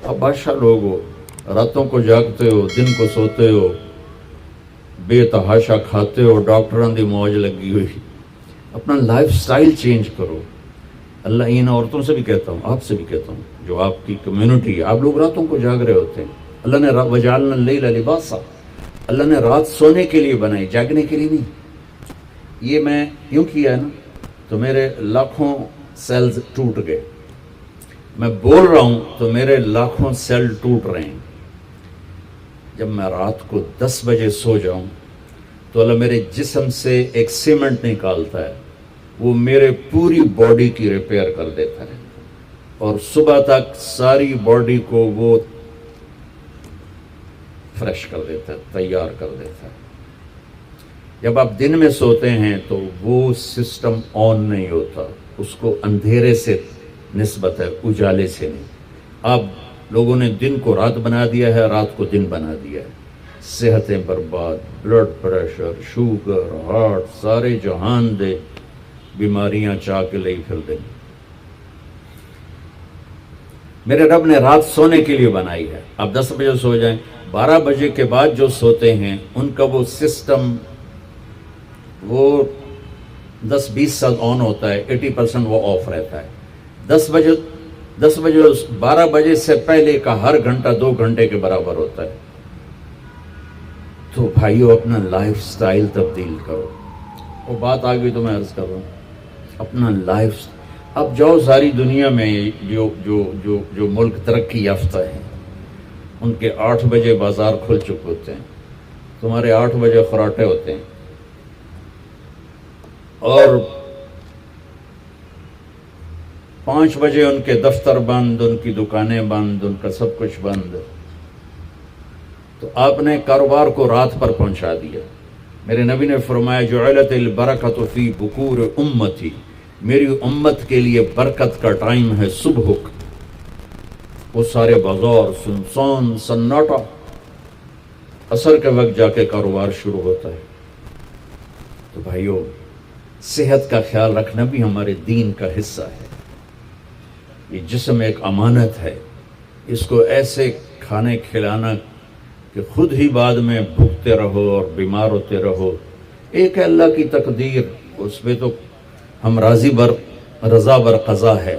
اب بادشاہ لوگ ہو، راتوں کو جاگتے ہو، دن کو سوتے ہو، بے تحاشا کھاتے ہو، ڈاکٹروں دی موج لگی ہوئی. اپنا لائف سٹائل چینج کرو. اللہ ان عورتوں سے بھی کہتا ہوں، آپ سے بھی کہتا ہوں، جو آپ کی کمیونٹی ہے، آپ لوگ راتوں کو جاگ رہے ہوتے ہیں. اللہ نے وجعلنا اللیل لباسا، اللہ نے رات سونے کے لیے بنائی، جاگنے کے لیے نہیں. یہ میں یوں کیا ہے نا تو میرے لاکھوں سیلز ٹوٹ گئے. میں بول رہا ہوں تو میرے لاکھوں سیل ٹوٹ رہے ہیں. جب میں رات کو 10 بجے سو جاؤں تو اللہ میرے جسم سے ایک سیمنٹ نکالتا ہے، وہ میرے پوری باڈی کی ریپیئر کر دیتا ہے، اور صبح تک ساری باڈی کو وہ فریش کر دیتا ہے، تیار کر دیتا ہے. جب آپ دن میں سوتے ہیں تو وہ سسٹم آن نہیں ہوتا، اس کو اندھیرے سے نسبت ہے، اجالے سے نہیں. آپ لوگوں نے دن کو رات بنا دیا ہے، رات کو دن بنا دیا ہے. صحتیں برباد، بلڈ پریشر، شوگر، ہارٹ، سارے جہان دے بیماریاں چاہ کے لئی پھر دیں. میرے رب نے رات سونے کے لیے بنائی ہے. آپ 10 بجے سو جائیں، 12 بجے کے بعد جو سوتے ہیں ان کا وہ سسٹم وہ 10-20 سال آن ہوتا ہے، 80% وہ آف رہتا ہے. 10 بجے 12 بجے سے پہلے کا ہر گھنٹہ 2 گھنٹے کے برابر ہوتا ہے. تو بھائیو اپنا لائف سٹائل تبدیل کرو. وہ بات آ گئی تو میں عرض کر رہا ہوں، اپنا لائف. اب جاؤ ساری دنیا میں جو ملک ترقی یافتہ ہیں ان کے 8 بجے بازار کھل چکے ہوتے ہیں، تمہارے 8 بجے خراٹے ہوتے ہیں، اور 5 بجے ان کے دفتر بند، ان کی دکانیں بند، ان کا سب کچھ بند. تو آپ نے کاروبار کو رات پر پہنچا دیا. میرے نبی نے فرمایا جعلت البرکۃ فی بکور امتی، میری امت کے لیے برکت کا ٹائم ہے صبح کا. وہ سارے بازار سنسان سناٹا، عصر کے وقت جا کے کاروبار شروع ہوتا ہے. تو بھائیو صحت کا خیال رکھنا بھی ہمارے دین کا حصہ ہے. یہ جسم ایک امانت ہے، اس کو ایسے کھانے کھلانا کہ خود ہی بعد میں بھوکتے رہو اور بیمار ہوتے رہو. ایک ہے اللہ کی تقدیر، اس پہ تو ہم رضا بر قضا ہے،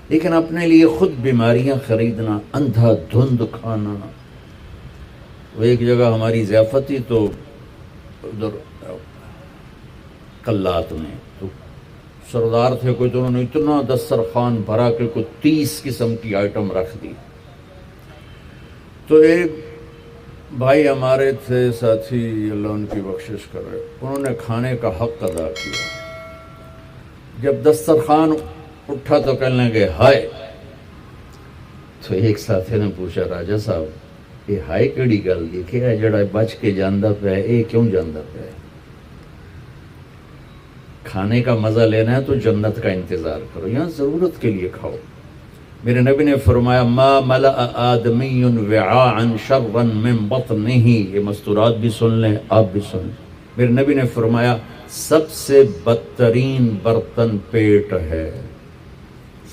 لیکن اپنے لیے خود بیماریاں خریدنا، اندھا دھند کھانا. وہ ایک جگہ ہماری ضیافت تھی تو ادھر کلات میں تو سردار تھے کوئی، تو انہوں نے اتنا دسترخوان بھرا کہ کوئی 30 قسم کی آئٹم رکھ دی. تو ایک بھائی ہمارے تھے ساتھی، اللہ ان کی بخشش کرے، انہوں نے کھانے کا حق ادا کیا. جب دسترخوان اٹھا تو کہنے لگے ہائے. تو ایک ساتھی نے پوچھا راجا صاحب یہ ہائے کیڑی گل دیکھے ہے جڑا بچ کے جاندہ پہ ہے، یہ کیوں جاندہ پہ ہے؟ کھانے کا مزہ لینا ہے تو جنت کا انتظار کرو، یہاں ضرورت کے لیے کھاؤ. میرے نبی نے فرمایا ما ملأ آدمی وعاء شرا من بطنہ. یہ مستورات بھی سن لیں، آپ بھی سن لیں. میرے نبی نے فرمایا سب سے بدترین برتن پیٹ ہے،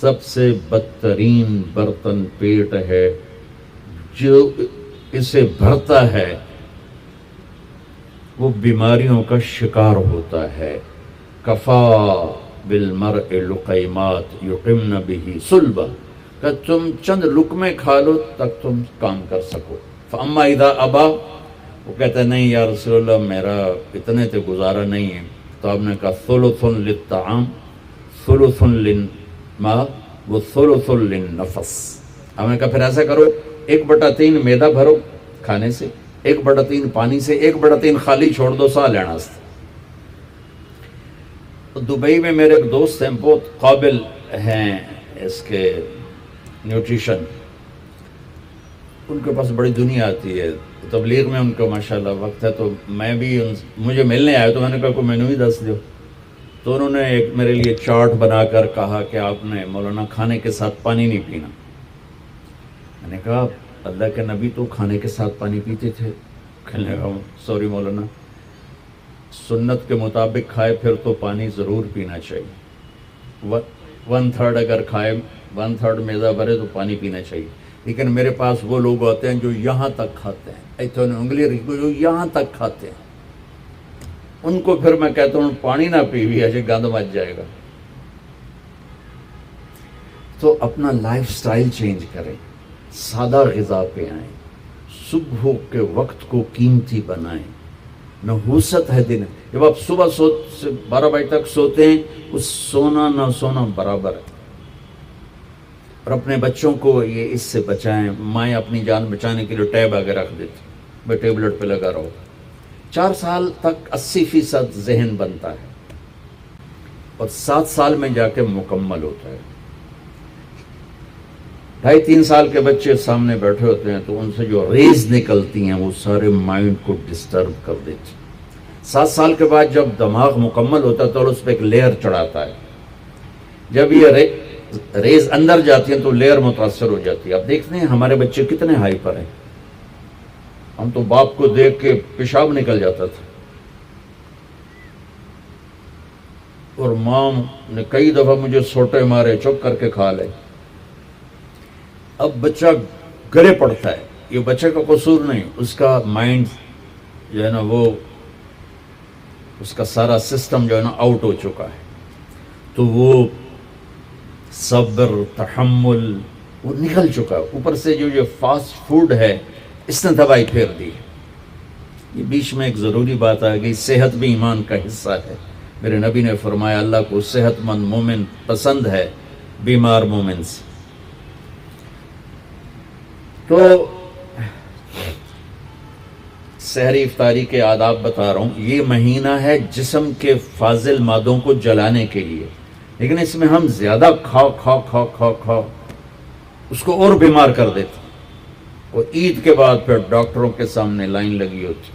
سب سے بدترین برتن پیٹ ہے. جو اسے بھرتا ہے وہ بیماریوں کا شکار ہوتا ہے. کفا بالمرء لقیمات یقمن بہ صلبہ، کہ تم چند لقمے کھا لو تک تم کام کر سکو. فاما اذا ابا، وہ کہتا ہے نہیں یا رسول اللہ میرا اتنے تے گزارا نہیں ہے. تو آپ نے کہا ثلث للطعام ثلث للماء و ثلث للنفس. آپ نے کہا پھر ایسا کرو 1/3 میدا بھرو کھانے سے، 1/3 پانی سے، 1/3 خالی چھوڑ دو سا لینا سے. دبئی میں میرے ایک دوست ہیں، بہت قابل ہیں اس کے نیوٹریشن، ان کے پاس بڑی دنیا آتی ہے تبلیغ میں، ان کا ماشاءاللہ وقت ہے. تو میں بھی مجھے ملنے آئے تو میں نے کہا کوئی مینو ہی دس دو. تو انہوں نے ایک میرے لیے چارٹ بنا کر کہا کہ آپ نے مولانا کھانے کے ساتھ پانی نہیں پینا. میں نے کہا اللہ کے نبی تو کھانے کے ساتھ پانی پیتے تھے. کہنے لگا سوری مولانا، سنت کے مطابق کھائے پھر تو پانی ضرور پینا چاہیے. 1/3 اگر کھائے 1/3 میدا بھرے تو پانی پینا چاہیے. لیکن میرے پاس وہ لوگ ہوتے ہیں جو یہاں تک کھاتے ہیں، ایتھے انگلی رکھو جو یہاں تک کھاتے ہیں، ان کو پھر میں کہتا ہوں پانی نہ پیوی ایسے گند مچ جائے گا۔ تو اپنا لائف سٹائل چینج کریں، سادہ غذا پہ آئیں، صبح کے وقت کو قیمتی بنائیں۔ نحوست ہے دن، جب آپ صبح 12 بجے تک سوتے ہیں، اس سونا نہ سونا برابر ہے۔ اور اپنے بچوں کو یہ اس سے بچائیں۔ مائیں اپنی جان بچانے کے لیے ٹیب آگے رکھ دیتی، میں ٹیبلٹ پہ لگا رہو۔ 4 سال تک 80% ذہن بنتا ہے اور 7 سال میں جا کے مکمل ہوتا ہے۔ 2.5-3 سال کے بچے سامنے بیٹھے ہوتے ہیں تو ان سے جو ریز نکلتی ہیں وہ سارے مائنڈ کو ڈسٹرب کر دیتی۔ 7 سال کے بعد جب دماغ مکمل ہوتا ہے تو اس پہ ایک لیئر چڑھاتا ہے، جب یہ ریز اندر جاتی ہیں تو لیئر متاثر ہو جاتی ہے۔ آپ دیکھتے ہیں ہمارے بچے کتنے ہائپر ہیں، ہم تو باپ کو دیکھ کے پیشاب نکل جاتا تھا، اور ماں نے کئی دفعہ مجھے سوٹے مارے، چپ کر کے کھا لے۔ اب بچہ گلے پڑتا ہے، یہ بچے کا قصور نہیں، اس کا مائنڈ جو ہے نا وہ اس کا سارا سسٹم جو ہے نا آؤٹ ہو چکا ہے، تو وہ صبر تحمل وہ نکل چکا ہے۔ اوپر سے جو یہ فاسٹ فوڈ ہے اس نے دوائی پھیر دی۔ یہ بیچ میں ایک ضروری بات آ گئی، صحت بھی ایمان کا حصہ ہے۔ میرے نبی نے فرمایا اللہ کو صحت مند مومن پسند ہے بیمار مومن سے۔ تو سحری افطاری کے آداب بتا رہا ہوں۔ یہ مہینہ ہے جسم کے فاضل مادوں کو جلانے کے لیے، لیکن اس میں ہم زیادہ کھا اس کو اور بیمار کر دیتے، اور عید کے بعد پھر ڈاکٹروں کے سامنے لائن لگی ہوتی۔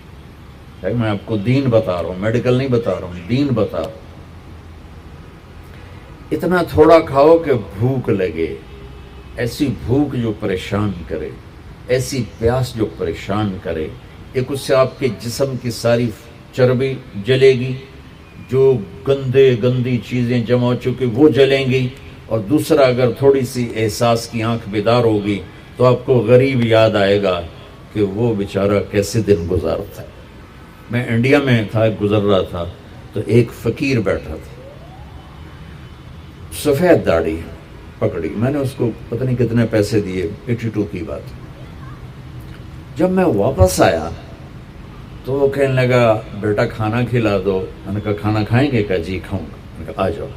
میں آپ کو دین بتا رہا ہوں، میڈیکل نہیں بتا رہا ہوں، دین بتا رہا ہوں۔ اتنا تھوڑا کھاؤ کہ بھوک لگے، ایسی بھوک جو پریشان کرے، ایسی پیاس جو پریشان کرے۔ ایک اس سے آپ کے جسم کی ساری چربی جلے گی، جو گندی چیزیں جمع ہو چکی وہ جلیں گی، اور دوسرا اگر تھوڑی سی احساس کی آنکھ بیدار ہوگی تو آپ کو غریب یاد آئے گا کہ وہ بیچارہ کیسے دن گزارتا ہے۔ میں انڈیا میں تھا، گزر رہا تھا تو ایک فقیر بیٹھا تھا، سفید داڑھی پکڑی، میں نے اس کو پتہ نہیں کتنے پیسے دیے، 82 کی بات۔ جب میں واپس آیا تو وہ کہنے لگا بیٹا کھانا کھلا دو۔ میں نے کہا کھانا کھائیں گے؟ کہا جی کھاؤں گا۔ میں نے کہا آ جاؤ۔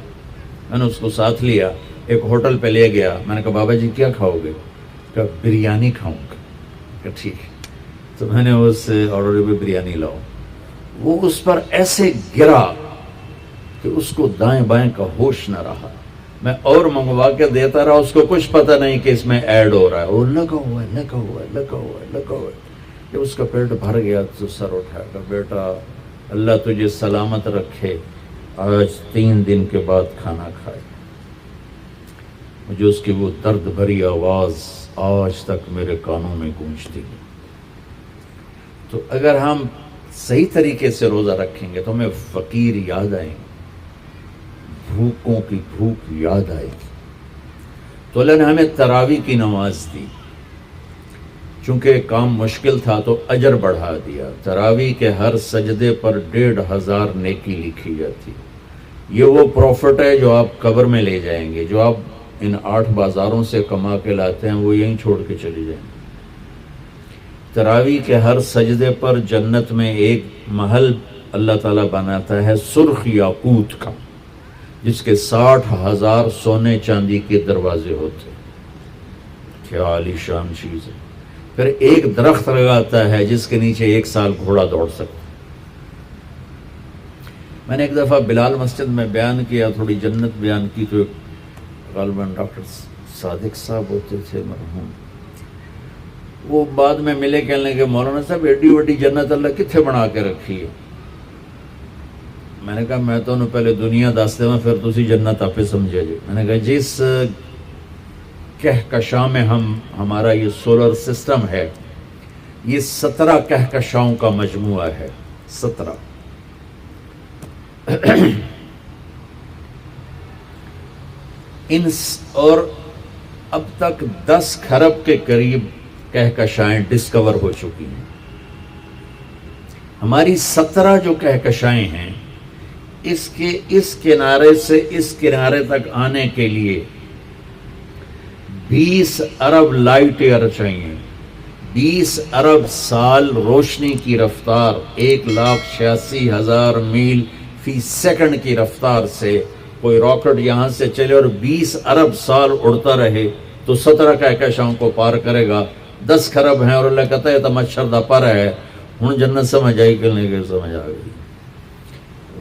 میں نے اس کو ساتھ لیا، ایک ہوٹل پہ لے گیا۔ میں نے کہا بابا جی کیا کھاؤ گے؟ کہا بریانی کھاؤں گا۔ کہا ٹھیک ہے۔ تو میں نے اس سے آرڈر پہ بریانی لاؤ، وہ اس پر ایسے گرا کہ اس کو دائیں بائیں کا ہوش نہ رہا۔ میں اور منگوا کے دیتا رہا، اس کو کچھ پتہ نہیں کہ اس میں ایڈ ہو رہا ہے، وہ لگا ہوا ہے۔ جب اس کا پیٹ بھر گیا تو سر اٹھایا کہ بیٹا اللہ تجھے سلامت رکھے، آج 3 دن کے بعد کھانا کھائے۔ مجھے اس کی وہ درد بھری آواز آج تک میرے کانوں میں گونجتی ہے۔ تو اگر ہم صحیح طریقے سے روزہ رکھیں گے تو ہمیں فقیر یاد آئیں گے، بھوکوں کی بھوک یاد آئے گی۔ تو اللہ نے ہمیں تراویح کی نماز دی، چونکہ کام مشکل تھا تو اجر بڑھا دیا۔ تراویح کے ہر سجدے پر 1500 نیکی لکھی جاتی۔ یہ وہ پروفٹ ہے جو آپ قبر میں لے جائیں گے، جو آپ ان 8 بازاروں سے کما کے لاتے ہیں وہ یہیں چھوڑ کے چلے جائیں گے۔ تراویح کے ہر سجدے پر جنت میں ایک محل اللہ تعالیٰ بناتا ہے سرخ یاقوت کا، جس کے 60,000 سونے چاندی کے دروازے ہوتے ہیں۔ کیا عالی شان چیز ہے۔ پھر ایک درخت لگاتا ہے جس کے نیچے 1 سال گھوڑا دوڑ سکتا۔ میں نے ایک دفعہ بلال مسجد میں بیان کیا، تھوڑی جنت بیان کی، تو غالباً ڈاکٹر صادق صاحب ہوتے تھے مرحوم، وہ بعد میں ملے، کہنے لگے مولانا صاحب ایڈی وڈی جنت اللہ کتنے بنا کے رکھی ہے؟ میں نے کہا میں تو انہوں پہلے دنیا دستے میں پھر تسی جنت آپ سمجھے جی۔ میں نے کہا جس کہکشاں میں ہمارا یہ سولر سسٹم ہے، یہ 17 کہکشاؤں کا مجموعہ ہے، 17۔ اور اب تک 10 کھرب کے قریب کہکشائیں ڈسکور ہو چکی ہیں. ہماری 17 جو کہکشائیں ہیں اس کے اس کنارے سے اس کنارے تک آنے کے لیے 20 ارب لائٹ ایئر چاہیے. 20 ارب سال روشنی کی رفتار 1,86,000 میل فی سیکنڈ کی رفتار سے کوئی راکٹ یہاں سے چلے اور 20 ارب سال اڑتا رہے تو 17 کہکشاؤں کو پار کرے گا. 10 کھرب ہیں اور اللہ کہتا ہے تو مچھر دا پر ہے. ہوں جنت سمجھ آئی کہ نہیں کہ سمجھ آ گئی.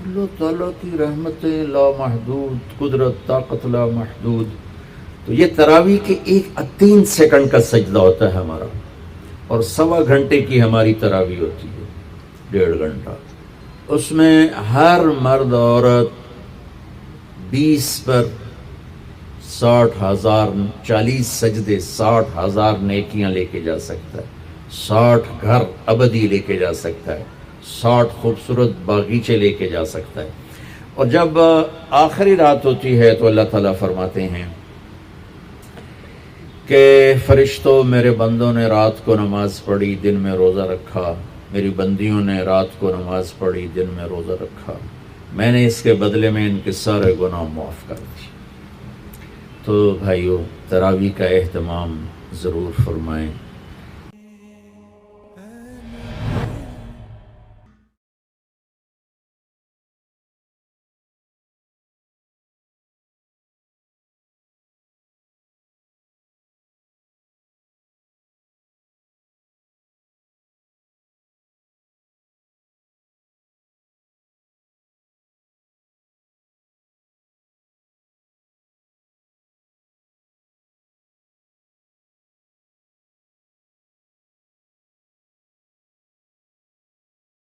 اللہ تعالیٰ کی رحمتیں لا محدود، قدرت طاقت لا محدود. تو یہ تراویح کے 3 سیکنڈ کا سجدہ ہوتا ہے ہمارا، اور 1.25 گھنٹے کی ہماری تراویح ہوتی ہے، 1.5 گھنٹہ. اس میں ہر مرد عورت 20 پر 60,000 40 سجدے 60,000 نیکیاں لے کے جا سکتا ہے، 60 گھر ابدی لے کے جا سکتا ہے، 60 خوبصورت باغیچے لے کے جا سکتا ہے. اور جب آخری رات ہوتی ہے تو اللہ تعالیٰ فرماتے ہیں کہ فرشتوں میرے بندوں نے رات کو نماز پڑھی، دن میں روزہ رکھا. میری بندیوں نے رات کو نماز پڑھی، دن میں روزہ رکھا. میں نے اس کے بدلے میں ان کے سارے گناہ معاف کر دی. تو بھائیو، تراویح کا اہتمام ضرور فرمائیں.